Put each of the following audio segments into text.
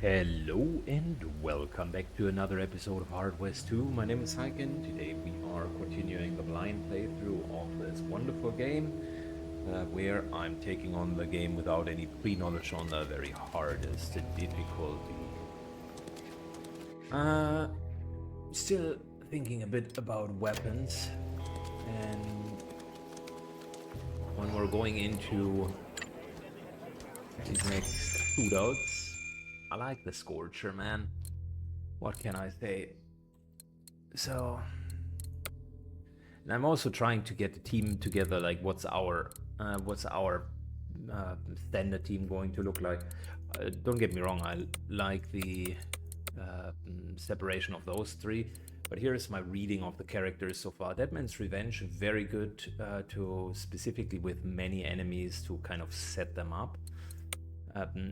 Hello and welcome back to another episode of Hard West 2. My name is Hyken. Today we are continuing the blind playthrough of this wonderful game where I'm taking on the game without any pre-knowledge on the very hardest difficulty. Still thinking a bit about weapons, and when we're going into these next shootouts, I like the Scorcher, man. What can I say? So, and I'm also trying to get the team together. Like, what's our standard team going to look like? Don't get me wrong. I like the separation of those three, but here is my reading of the characters so far. Deadman's Revenge, very good to specifically with many enemies to kind of set them up.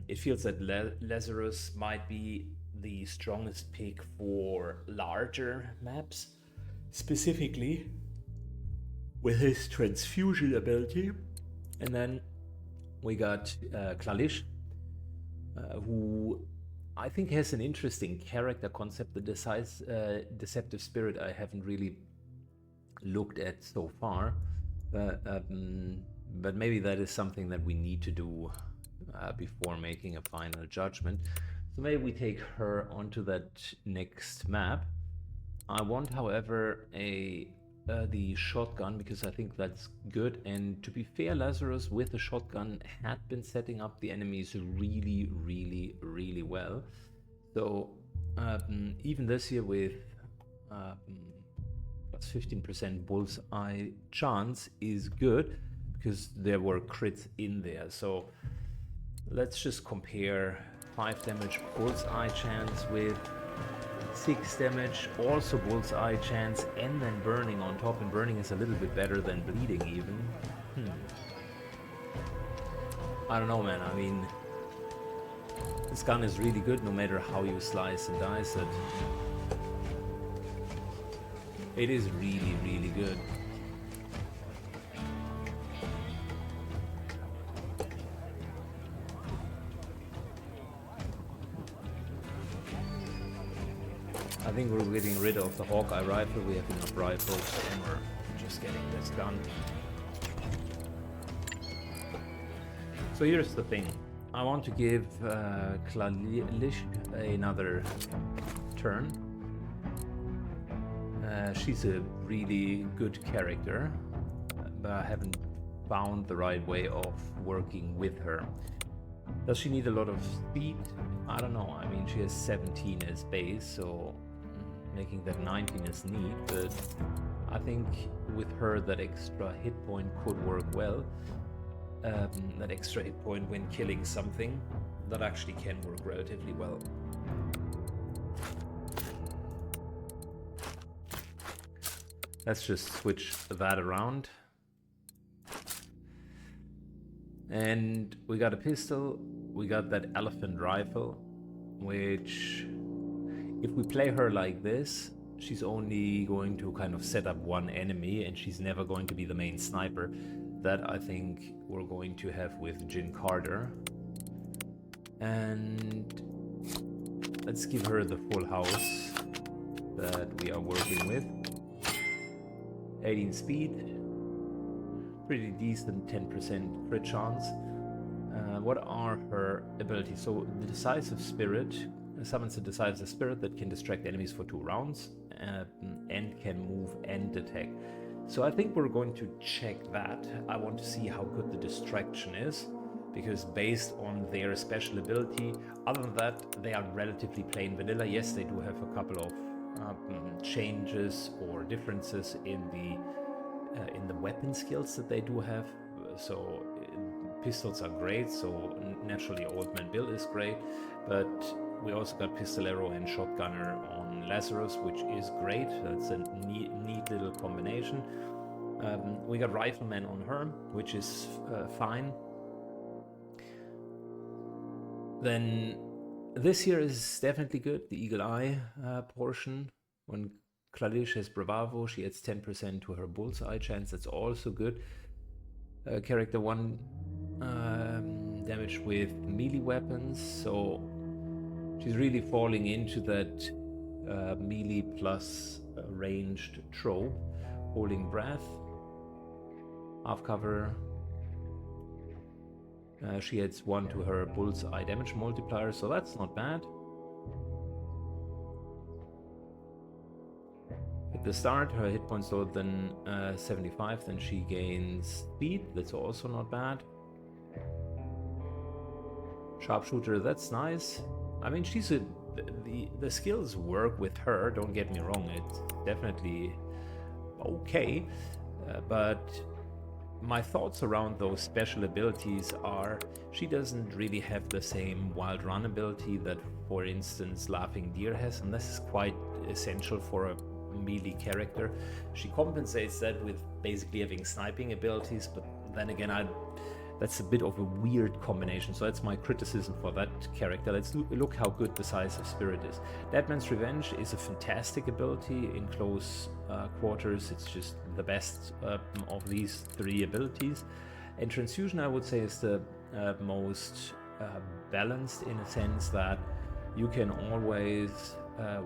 It feels that Lazarus might be the strongest pick for larger maps, specifically with his transfusion ability. And then we got Klalish, who I think has an interesting character concept. The Deceptive Spirit I haven't really looked at so far, but maybe that is something that we need to do before making a final judgment. So maybe we take her onto that next map. I want, however, the shotgun, because I think that's good. And to be fair, Lazarus with the shotgun had been setting up the enemies really, really, really well. So even this year with plus 15% bullseye chance is good, because there were crits in there. So let's just compare 5 damage bullseye chance with 6 damage, also bullseye chance, and then burning on top. And burning is a little bit better than bleeding even. I don't know, man. I mean, this gun is really good no matter how you slice and dice it. It is really, really good. I think we're getting rid of the Hawkeye rifle. We have enough rifles, and we're just getting this gun. So here's the thing. I want to give Klalish another turn. She's a really good character, but I haven't found the right way of working with her. Does she need a lot of speed? I don't know. I mean, she has 17 as base, so making that 19 is neat, but I think with her that extra hit point could work well. That extra hit point when killing something, that actually can work relatively well. Let's just switch that around. And we got a pistol, we got that elephant rifle, which if we play her like this, she's only going to kind of set up one enemy and she's never going to be the main sniper. That I think we're going to have with Jin Carter. And let's give her the full house that we are working with. 18 speed, pretty decent 10% crit chance. What are her abilities? So the Decisive Spirit summons a Decisive Spirit that can distract enemies for 2 rounds and can move and attack. So I think we're going to check that. I want to see how good the distraction is, because based on their special ability, other than that, they are relatively plain vanilla. Yes, they do have a couple of changes or differences in the weapon skills that they do have. So pistols are great, so naturally Old Man Bill is great, but we also got Pistolero and Shotgunner on Lazarus, which is great. That's a neat little combination. We got Rifleman on her, which is fine. Then this here is definitely good, the Eagle Eye portion. When Klalish has Bravado, she adds 10% to her bullseye chance. That's also good. Character 1 damage with melee weapons, so She's really falling into that melee plus ranged trope. Holding breath. Half cover. She adds 1 to her bullseye damage multiplier, so that's not bad. At the start, her hit points lower than 75, then she gains speed. That's also not bad. Sharpshooter, that's nice. I mean, she's the skills work with her, don't get me wrong, it's definitely okay, but my thoughts around those special abilities are she doesn't really have the same wild run ability that, for instance, Laughing Deer has, and this is quite essential for a melee character. She compensates that with basically having sniping abilities, but then again, that's a bit of a weird combination, so that's my criticism for that character. Let's look how good Decisive Spirit is. Deadman's Revenge is a fantastic ability in close quarters. It's just the best of these 3 abilities. And Transfusion, I would say, is the most balanced, in a sense that you can always,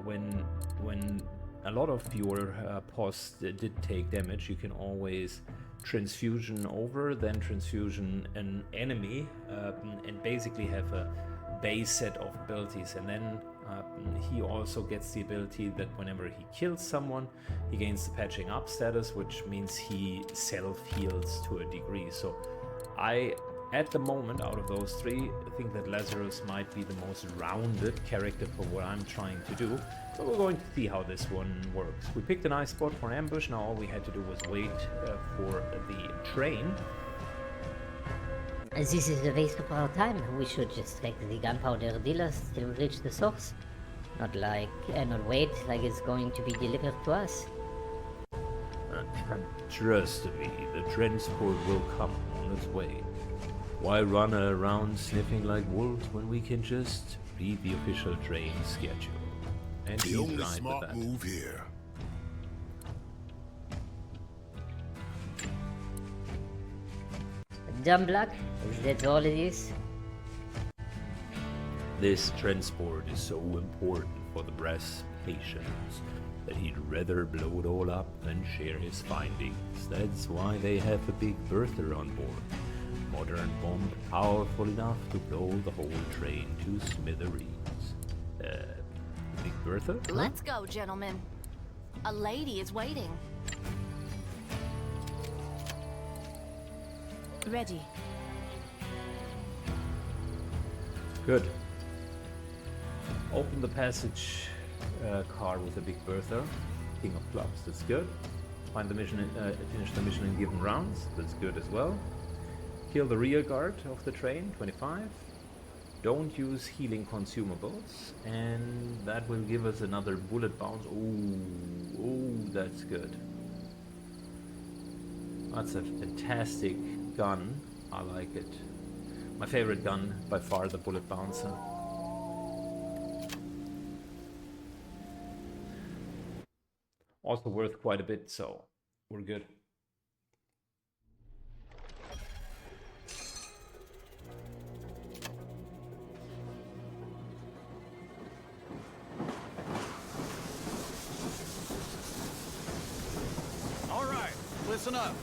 when a lot of your POS did take damage, you can always transfusion over, then transfusion an enemy, and basically have a base set of abilities. And then he also gets the ability that whenever he kills someone, he gains the patching up status, which means he self-heals to a degree. So at the moment, out of those 3, I think that Lazarus might be the most rounded character for what I'm trying to do. So we're going to see how this one works. We picked a nice spot for an ambush. Now all we had to do was wait for the train. This is a waste of our time. We should just take the gunpowder dealers till we reach the source. Not wait like it's going to be delivered to us. Trust me, the transport will come on its way. Why run around sniffing like wolves when we can just read the official train schedule? And the only smart move here. Dumb luck? Is that all it is? This transport is so important for the brass patience that he'd rather blow it all up than share his findings. That's why they have a Big Bertha on board. Modern bomb powerful enough to blow the whole train to smithereens. Big Bertha? Let's go, gentlemen. A lady is waiting. Ready. Good. Open the passage car with a Big Bertha. King of Clubs, that's good. Find the mission, finish the mission in given rounds, that's good as well. Kill the rear guard of the train, 25. Don't use healing consumables, and that will give us another bullet bounce. Ooh, that's good. That's a fantastic gun. I like it. My favorite gun by far, the bullet bouncer. Also worth quite a bit, so we're good. Listen up.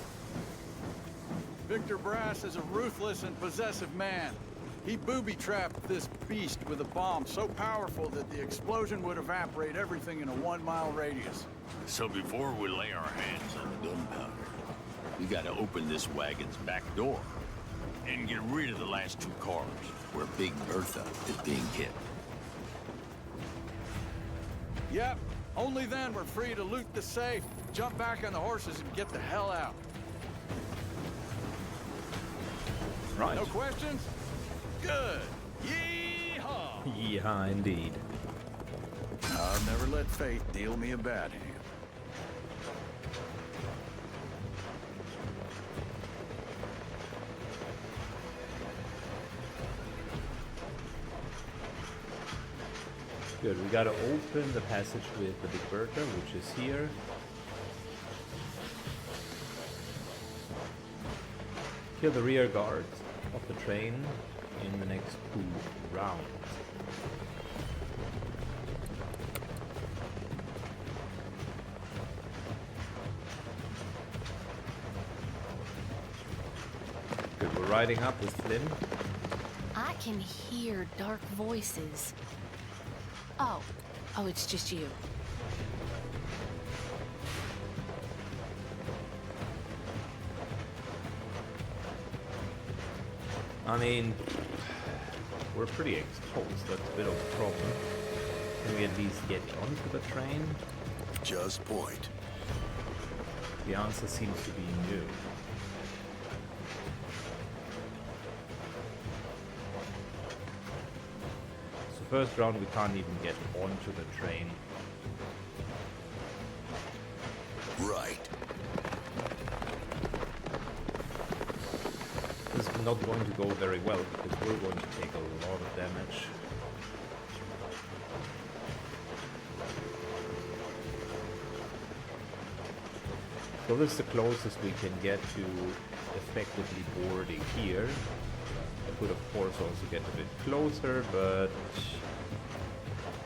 Victor Brass is a ruthless and possessive man. He booby-trapped this beast with a bomb so powerful that the explosion would evaporate everything in a 1-mile radius. So before we lay our hands on the gunpowder, we gotta open this wagon's back door and get rid of the last 2 cars where Big Bertha is being kept. Yep. Only then we're free to loot the safe, jump back on the horses, and get the hell out. Right. No questions? Good. Yee-haw! Yeehaw, indeed. I've never let fate deal me a bad hand. Good, we gotta open the passage with the Big Bertha, which is here. Kill the rear guard of the train in the next 2 rounds. Good, we're riding up with Flynn. I can hear dark voices. Oh, it's just you. I mean, we're pretty exposed, that's a bit of a problem. Can we at least get onto the train? Just point. The answer seems to be no. So first round we can't even get onto the train. Right. This is not going to go very well because we're going to take a lot of damage. So this is the closest we can get to effectively boarding here. I could of course also get a bit closer, but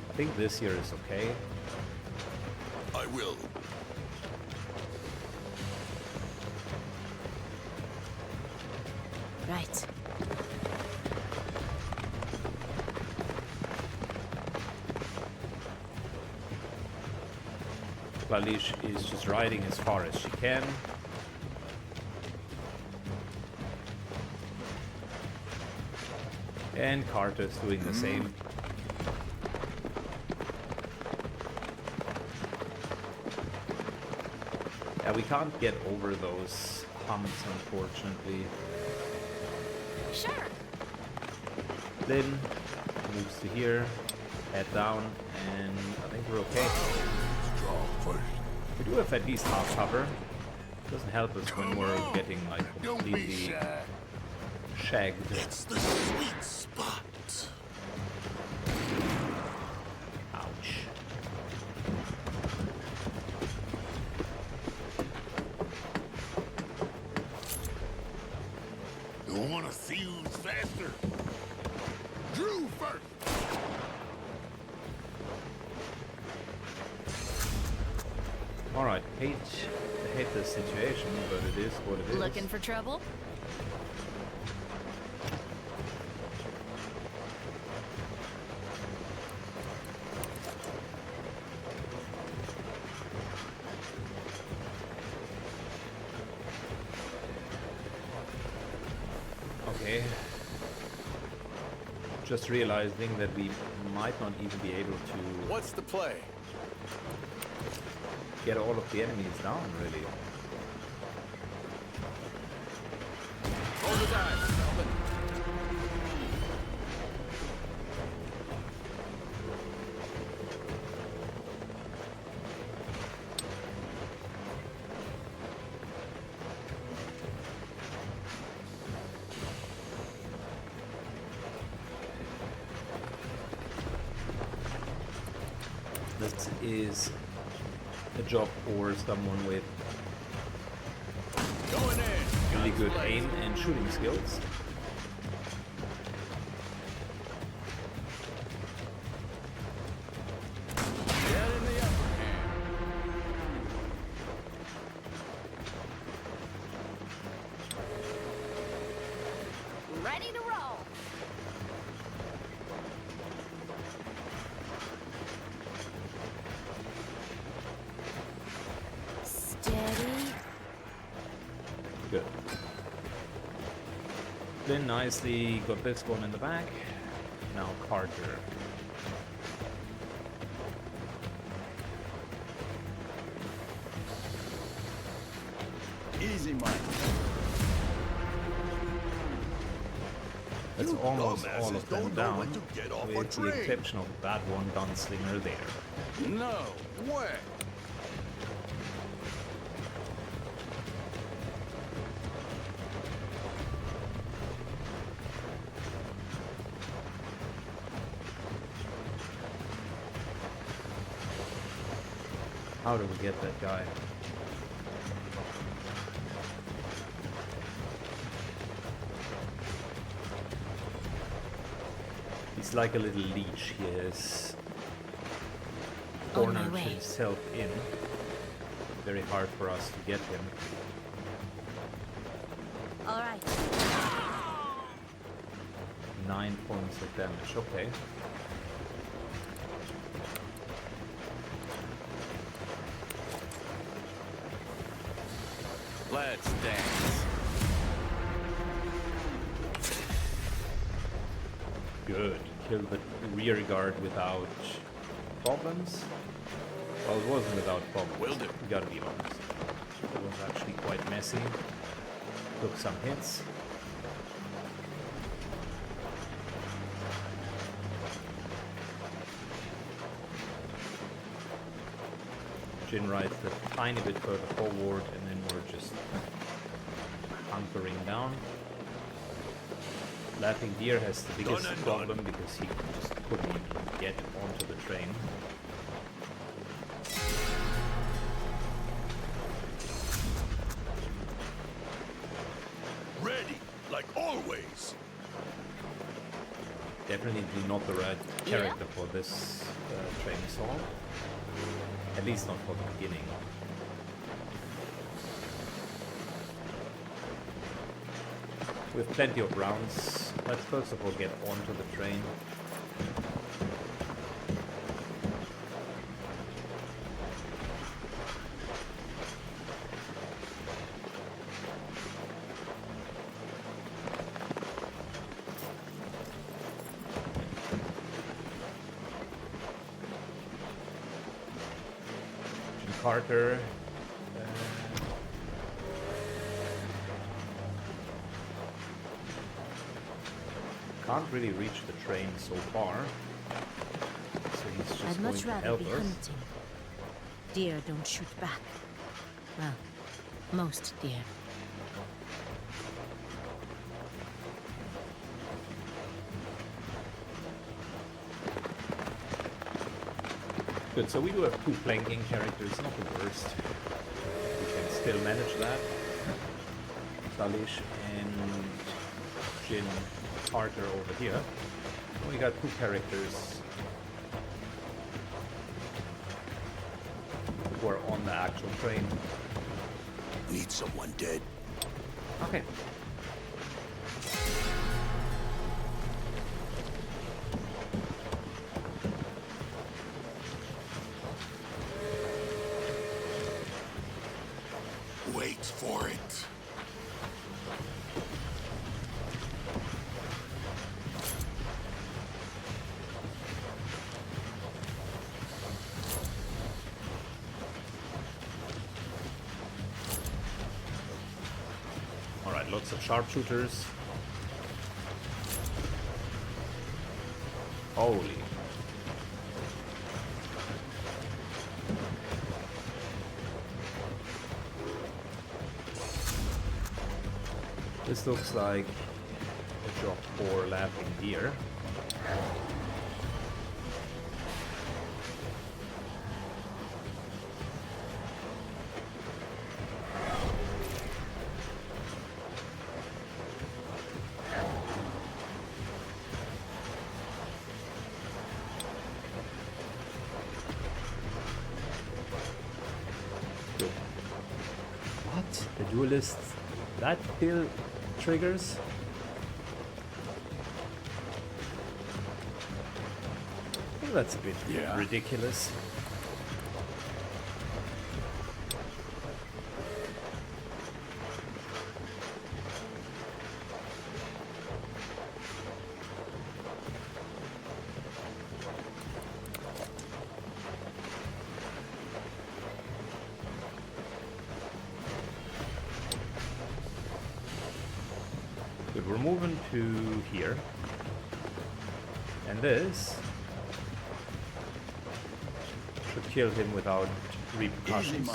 I think this here is okay. I will. Right. Lalish is just riding as far as she can. And Carter's doing the same. Yeah, we can't get over those humps, unfortunately. Sure. Lynn moves to here, head down, and I think we're okay. Strong first. We do have at least half cover. Doesn't help us when we're getting like Don't be completely shy. shagged. It's the sweet spot. Ouch. You want to see who's faster? Drew first. Alright, hate the situation, but it is what it is. Looking for trouble? Okay. Just realizing that we might not even be able to What's the play? get all of the enemies down, really. Roll the dice, Melvin. This is a job for someone with Going in. really Guns good blazing. aim and shooting skills. Get in the upper hand. Ready to roll. Steady. Good. Flynn nicely got this one in the back. Now Carter. Easy, Mike. That's You almost all dumbasses of them don't know down, when to get off a with the train. exception of that one gunslinger there. No way. How do we get that guy? He's like a little leech. He has On my cornered way. himself in. Very hard for us to get him. All right. 9 points of damage. Okay. Let's dance. Good. Kill the rear guard without problems. Well, it wasn't without problems. Will do. You gotta be honest. It was actually quite messy. Took some hits. Jin rides a tiny bit further forward, and then we're just hunkering down. Laughing Deer has the biggest Done and problem because he just couldn't get onto the train. Ready, like always. Definitely not the right character for this train assault. At least not for the beginning. With plenty of rounds, let's first of all get onto the train. Carter. Can't really reach the train so far, so he's just I'd going much to rather help be us. hunting. Deer don't shoot back. Well, most deer. Good, so we do have two flanking characters, not the worst. We can still manage that. Salish and Jin Carter over here. We got two characters who are on the actual train. Need someone dead. Okay. Wait for it. Alright, lots of sharpshooters. Holy. This looks like a job for Laughing Deer. Good. What? The duelist? That still triggers? Well, that's a bit ridiculous. Good, we're moving to here. And this should kill him without repercussions.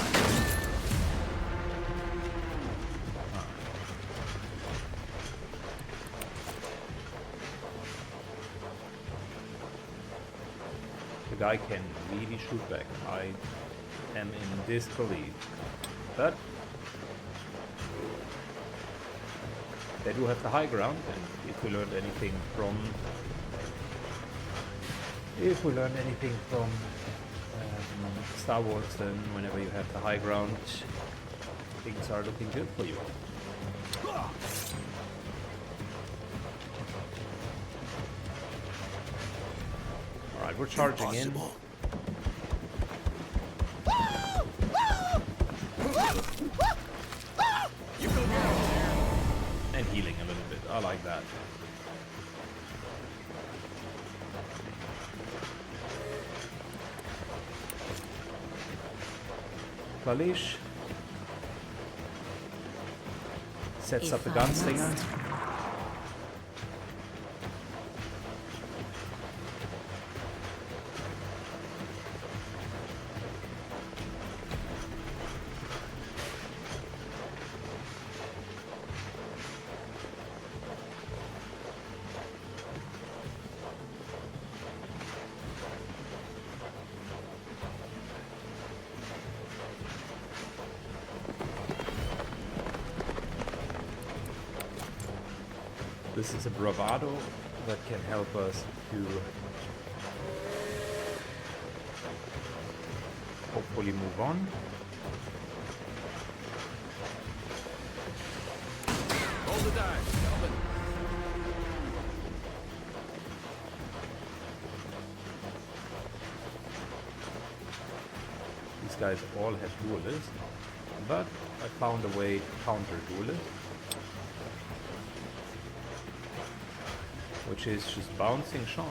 The guy can really shoot back. I am in disbelief. But they do have the high ground, and if we learned anything from Star Wars, then whenever you have the high ground, things are looking good for you. Alright, we're charging in. Impossible. You go down. And healing a little bit. I like that. Kalish sets up the If I gunslinger. must. This is a bravado that can help us to hopefully move on. Roll the dice, gentlemen. These guys all have duelists, but I found a way to counter duelist, which is just bouncing shots.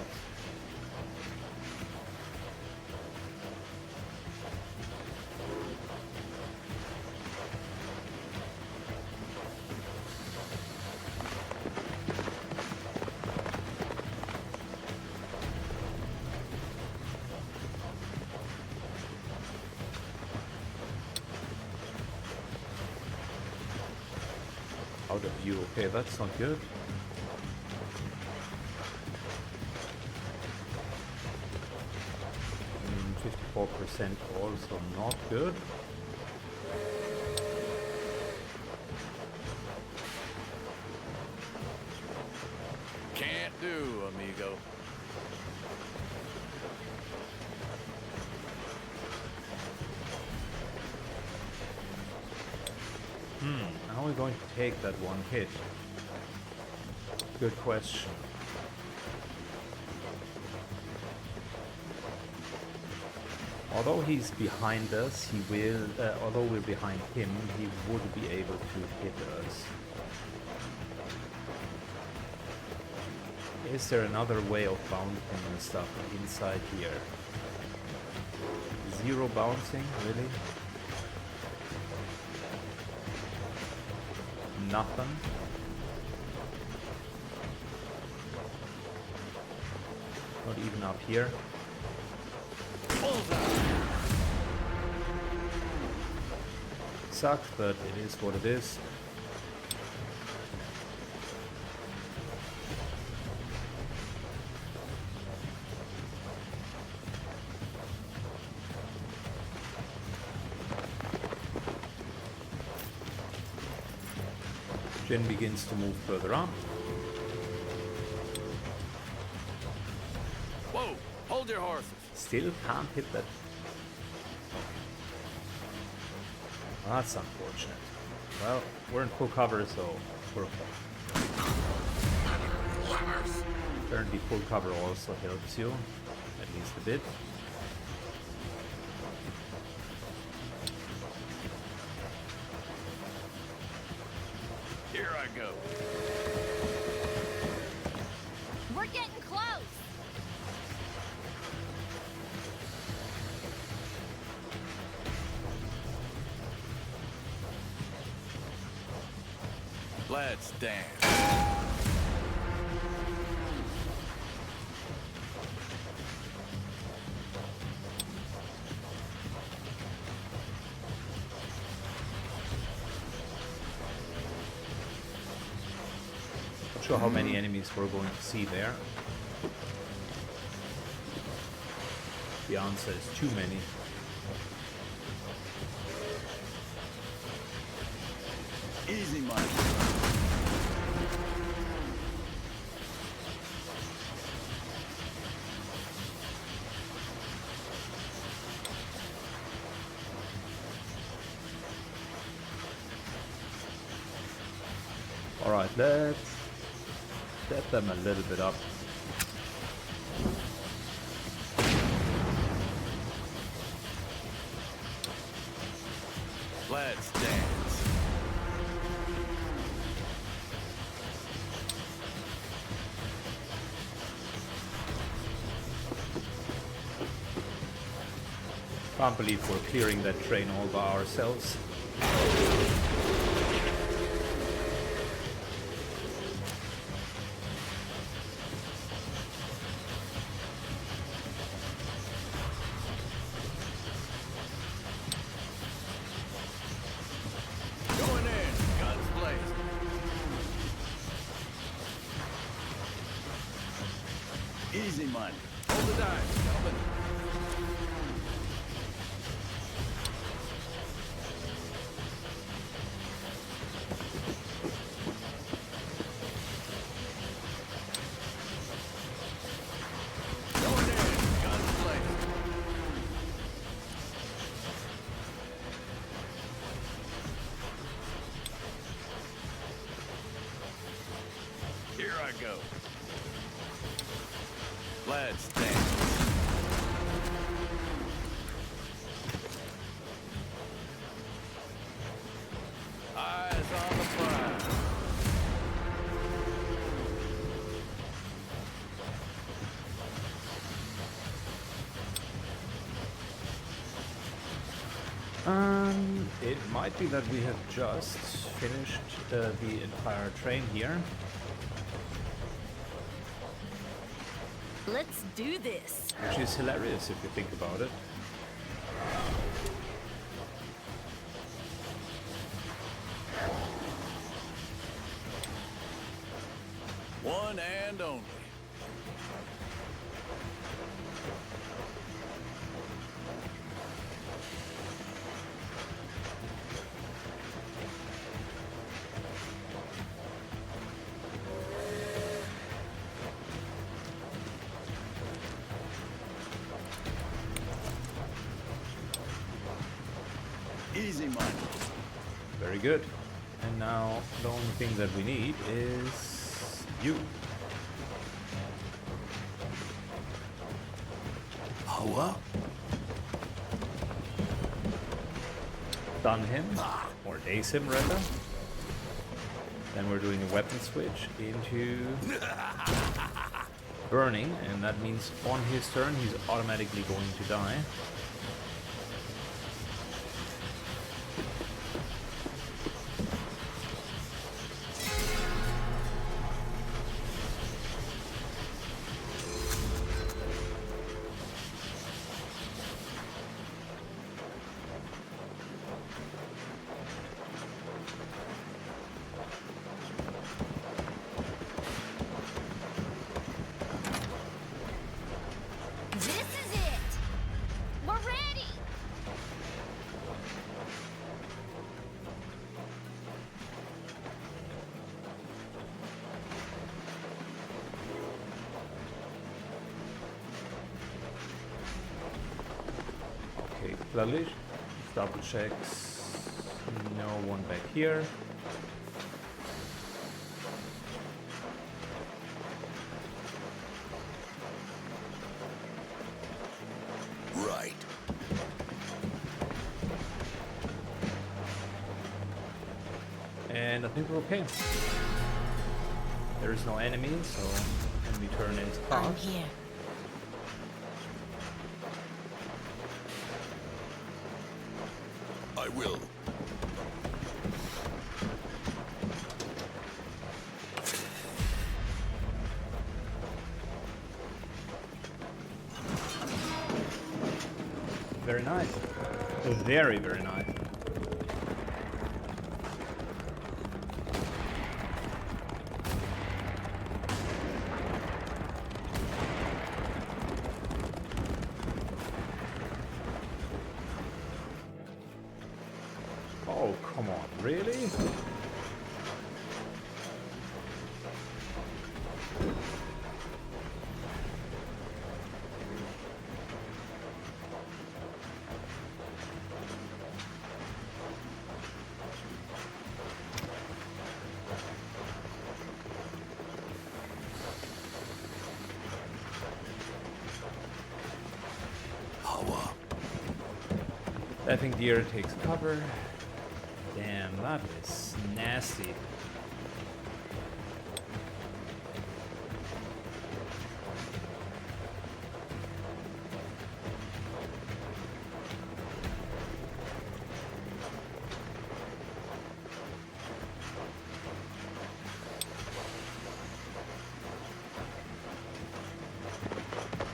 Out of view, okay, that's not good. Mm, 54% also not good. Can't do, amigo. How are we going to take that one hit? Good question. Although he's behind us, he will. Although we're behind him, he would be able to hit us. Is there another way of bouncing and stuff inside here? Zero bouncing, really? Nothing. Not even up here. Sucks, but it is what it is. Jin begins to move further up. Whoa, hold your horses. Still can't hit that. That's unfortunate. Well, we're in full cover, so we're okay. Apparently full cover also helps you, at least a bit. Here I go. We're getting close. Let's dance. Not sure how many enemies we're going to see there. The answer is too many. Easy money. Alright, let's step them a little bit up. Can't believe we're clearing that train all by ourselves. Going in, guns blazing. Easy money. Hold the dice, gentlemen. Going in, guns blazing. Here I go. Let's dance. Eyes on the prize. It might be that we have just finished the entire train here. Let's do this. Which is hilarious if you think about it. One and only. Easy money. Very good. And now the only thing that we need is you. Power? Stun him, or daze him rather. Then we're doing a weapon switch into burning, and that means on his turn he's automatically going to die. This is it. We're ready. Okay, Flalish, double checks. No one back here. Right. And I think we're okay. There is no enemy, so enemy turn is I'm passed. here. I will. Very nice. Very, very nice. Oh, come on, really? Power. I think deer takes cover. Damn, that is nasty.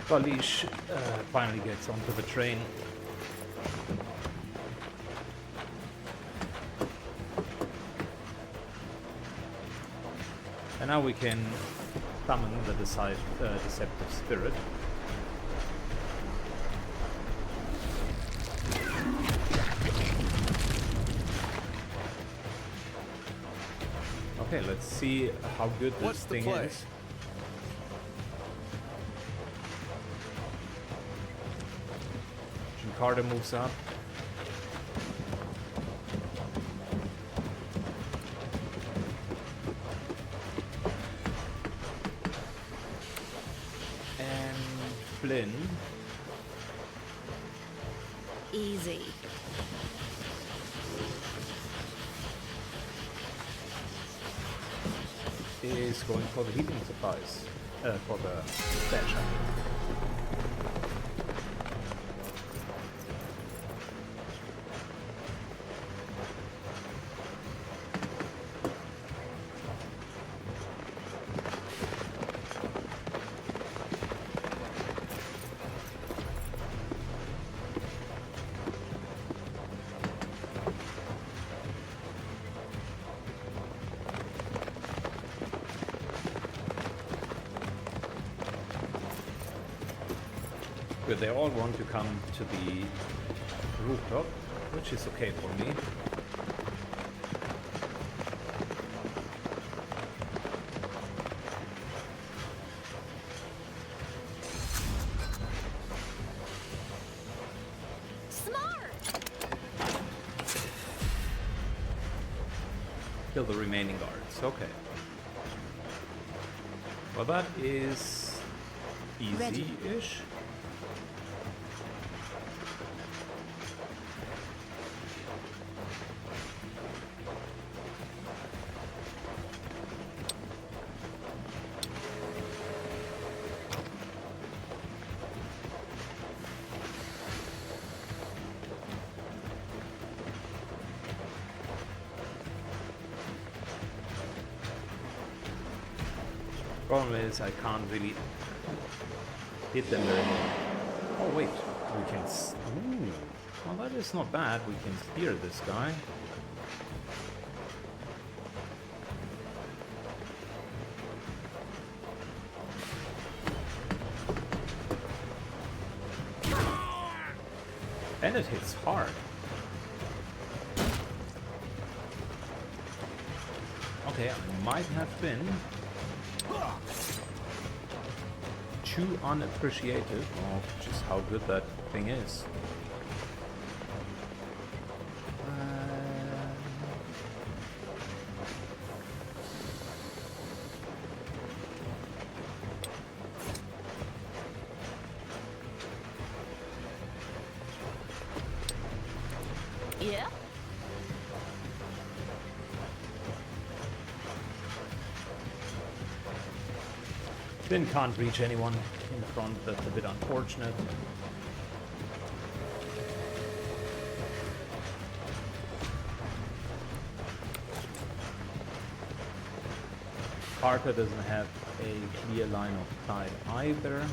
Kalish finally gets onto the train. And now we can summon the deceptive spirit. Okay, let's see how good this What's the thing play? is. Carter moves up. And Flynn Easy. is going for the heating supplies, for the dash. They all want to come to the rooftop, which is okay for me. Smart! Kill the remaining guards. Okay. Well, that is easy-ish. Problem is, I can't really hit them very well. Oh wait, we can. Ooh, well that is not bad. We can steer this guy. And it hits hard. Okay, I might have been too unappreciative of just how good that thing is. Yeah? Then can't reach anyone in front. That's a bit unfortunate. Parker doesn't have a clear line of sight either.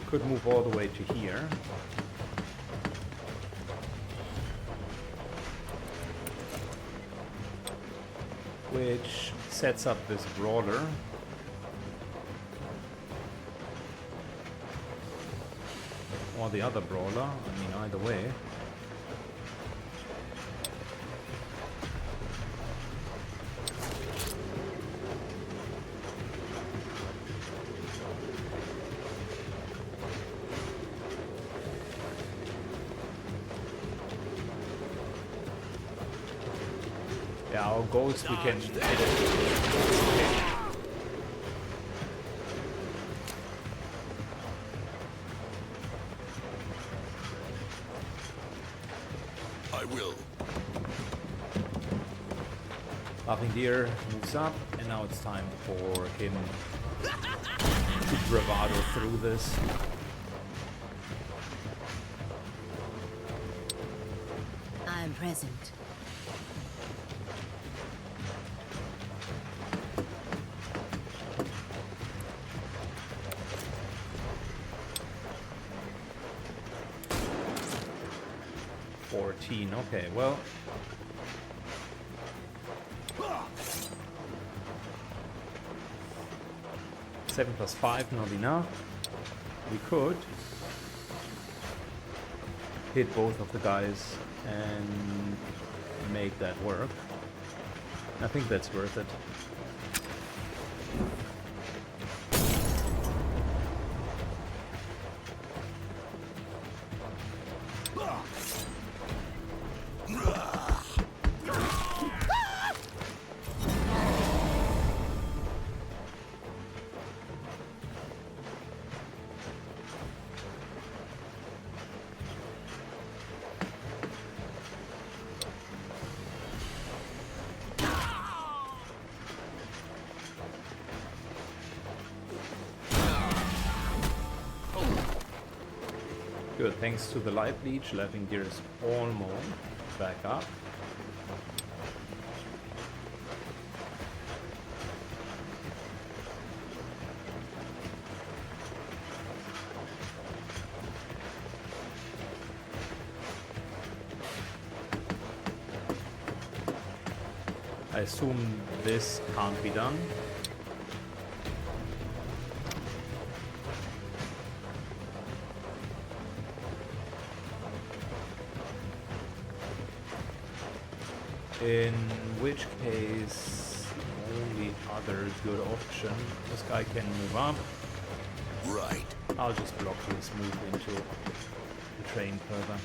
Could move all the way to here. Which sets up this brawler. Or the other brawler, I mean either way. Yeah, our ghost we can hit it. I will. Laughing Deer moves up, and now it's time for him to bravado through this. I am present. 14. Okay, well. 7 plus 5, not enough. We could hit both of the guys and make that work. I think that's worth it. Good, thanks to the light leech, Laughing Deer is almost back up. I assume this can't be done. In which case, only other good option. This guy can move up. Right. I'll just block his move into the train further.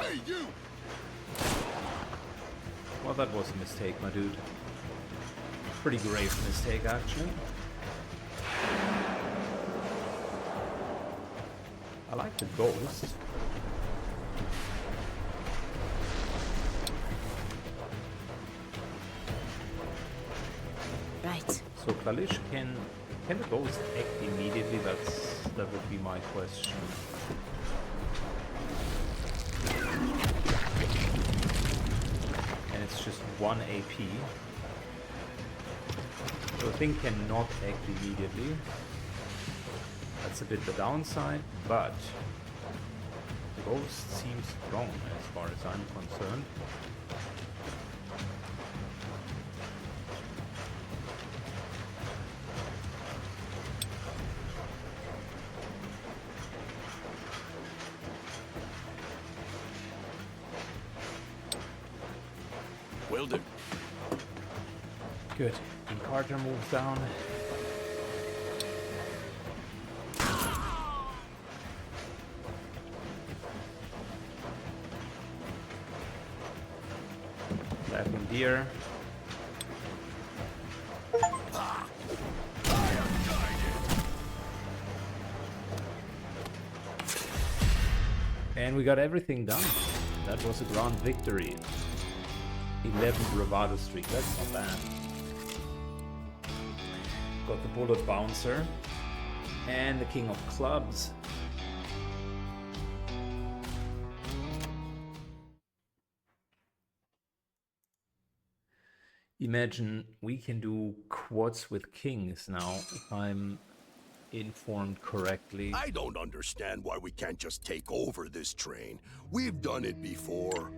Hey, you! Well, that was a mistake, my dude. Pretty grave mistake, actually. I like the ghost. Right. So Klalish can the ghost act immediately? That would be my question. And it's just 1 AP. So the thing cannot act immediately. That's a bit the downside, but the ghost seems strong as far as I'm concerned. Will do. Good. And Carter moves down. Laughing Deer. And we got everything done. That was a grand victory. 11 bravado streak, that's not bad. Got the bullet bouncer and the king of clubs. Imagine we can do quads with kings now, if I'm informed correctly. I don't understand why we can't just take over this train. We've done it before.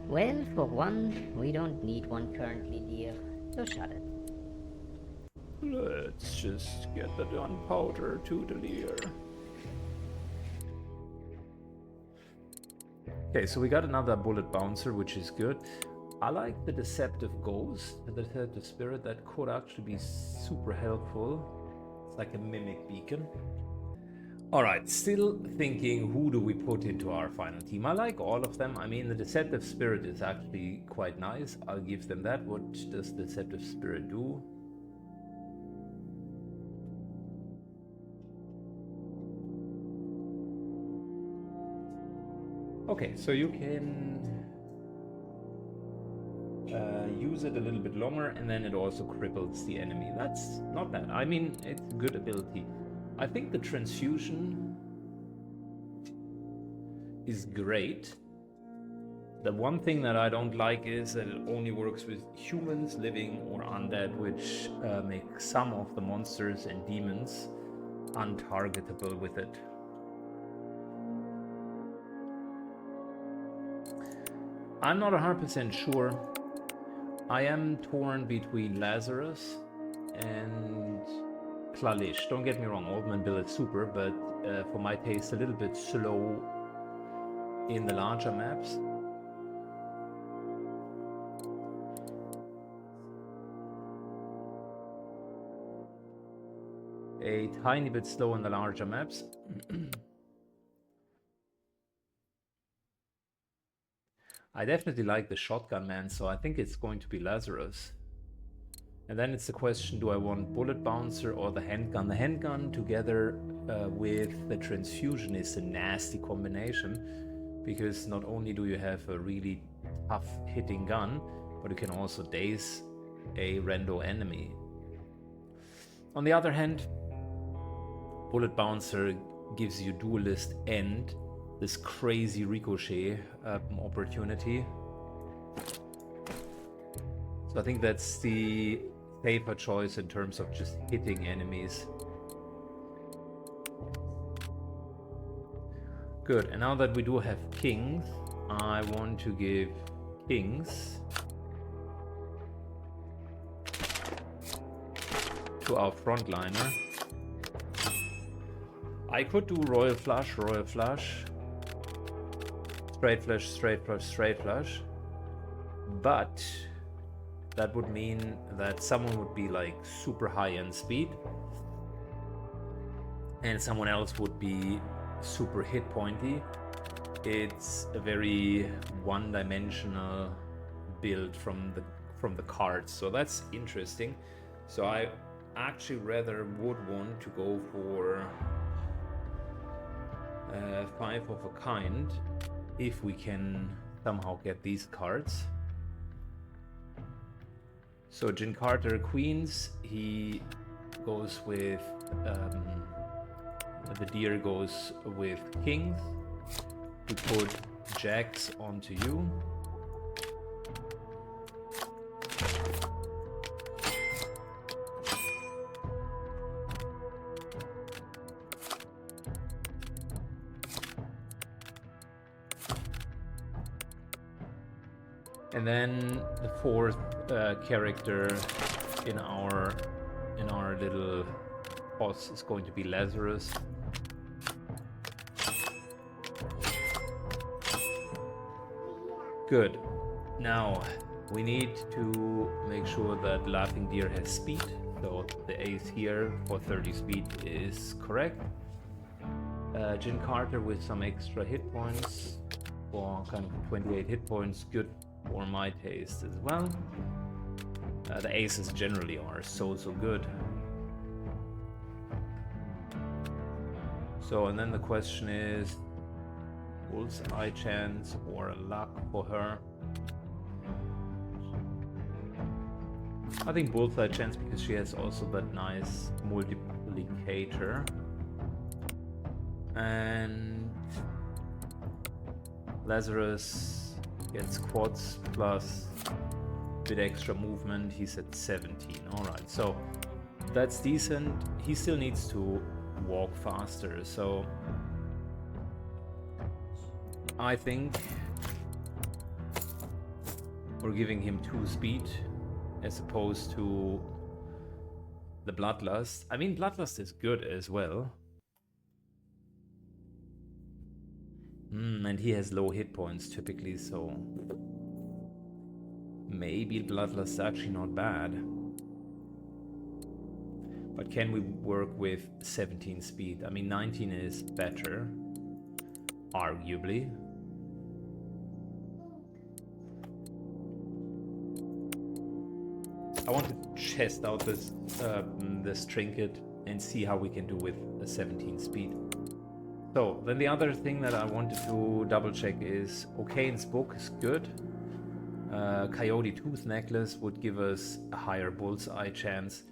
Well, for one, we don't need one currently, dear. So shut it. Let's just get the gunpowder to the leer. Okay, so we got another bullet bouncer, which is good. I like the deceptive ghost, the deceptive spirit. That could actually be super helpful. It's like a mimic beacon. Alright, still thinking who do we put into our final team. I like all of them. I mean, the deceptive spirit is actually quite nice. I'll give them that. What does the deceptive spirit do? Okay, so you can use it a little bit longer, and then it also cripples the enemy. That's not bad. I mean, it's a good ability. I think the transfusion is great. The one thing that I don't like is that it only works with humans, living, or undead, which makes some of the monsters and demons untargetable with it. I'm not 100% sure. I am torn between Lazarus and Klalish. Don't get me wrong, Old Man Bill is super, but for my taste, a little bit slow in the larger maps. A tiny bit slow in the larger maps. I definitely like the shotgun man, so I think it's going to be Lazarus. And then it's the question, do I want bullet bouncer or the handgun? The handgun together with the transfusion is a nasty combination, because not only do you have a really tough hitting gun, but you can also daze a rando enemy. On the other hand, bullet bouncer gives you duelist and this crazy ricochet opportunity. So I think that's the safer choice in terms of just hitting enemies. Good, and now that we do have kings, I want to give kings to our frontliner. I could do royal flush, straight flush, straight flush, straight flush, but that would mean that someone would be like super high in speed and someone else would be super hit pointy. It's a very one-dimensional build from the cards, so that's interesting. So I actually rather would want to go for 5 of a kind if we can somehow get these cards. So Jin Carter Queens, he goes with the deer goes with kings. We put jacks onto you. And then the fourth character in our little boss is going to be Lazarus. Good. Now we need to make sure that Laughing Deer has speed. So the ace here for 30 speed is correct. Jin Carter with some extra hit points for kind of 28 hit points. Good for my taste as well. The aces generally are so good. So, and then the question is, bullseye chance or luck for her? I think bullseye chance, because she has also that nice multiplicator. And Lazarus gets quads plus a bit extra movement. He's at 17. Alright, so that's decent. He still needs to walk faster, so I think we're giving him 2 speed as opposed to the Bloodlust. I mean, Bloodlust is good as well. And he has low hit points typically, so maybe Bloodlust is actually not bad. But can we work with 17 speed? I mean, 19 is better, arguably. I want to test out this trinket and see how we can do with a 17 speed. So then the other thing that I wanted to double check is O'Kane's book is good. Coyote Tooth Necklace would give us a higher bullseye chance.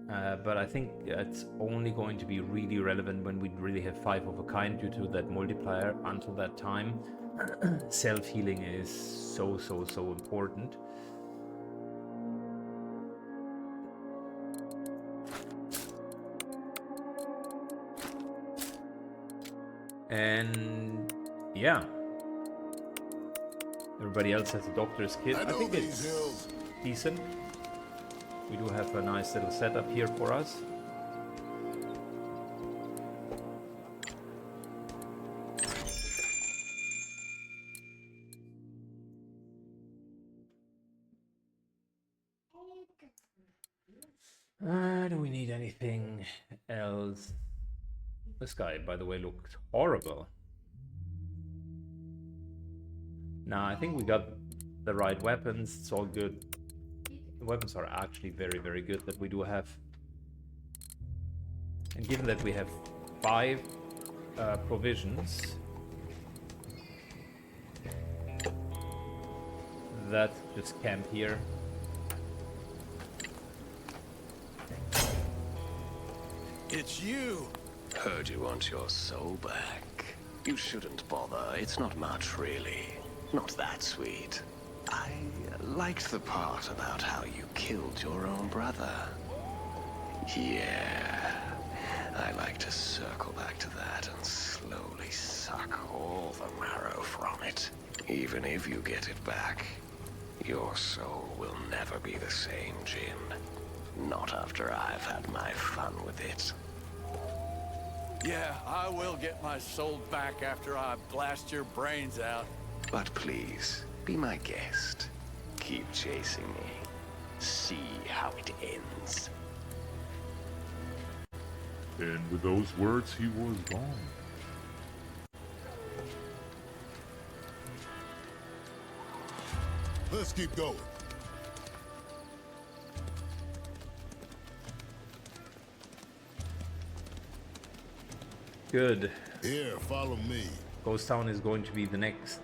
But I think it's only going to be really relevant when we really have 5 of a kind due to that multiplier until that time. Self-healing is so important. And yeah, everybody else has a doctor's kit. I think it's decent. We do have a nice little setup here for us. Do we need anything else? This guy, by the way, looked horrible. Nah, I think we got the right weapons. It's all good. The weapons are actually very good that we do have. And given that we have 5 provisions, let's just camp here. It's you! Heard you want your soul back. You shouldn't bother. It's not much, really. Not that sweet. I liked the part about how you killed your own brother. Yeah. I like to circle back to that and slowly suck all the marrow from it. Even if you get it back, your soul will never be the same, Jin. Not after I've had my fun with it. Yeah, I will get my soul back after I blast your brains out. But please, be my guest. Keep chasing me. See how it ends. And with those words, he was gone. Let's keep going. Good. Here, follow me. Ghost Town is going to be the next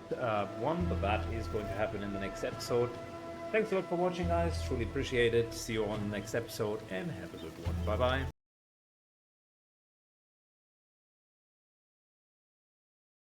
one, but that is going to happen in the next episode. Thanks a lot for watching, guys. Truly appreciate it. See you on the next episode, and have a good one. Bye-bye.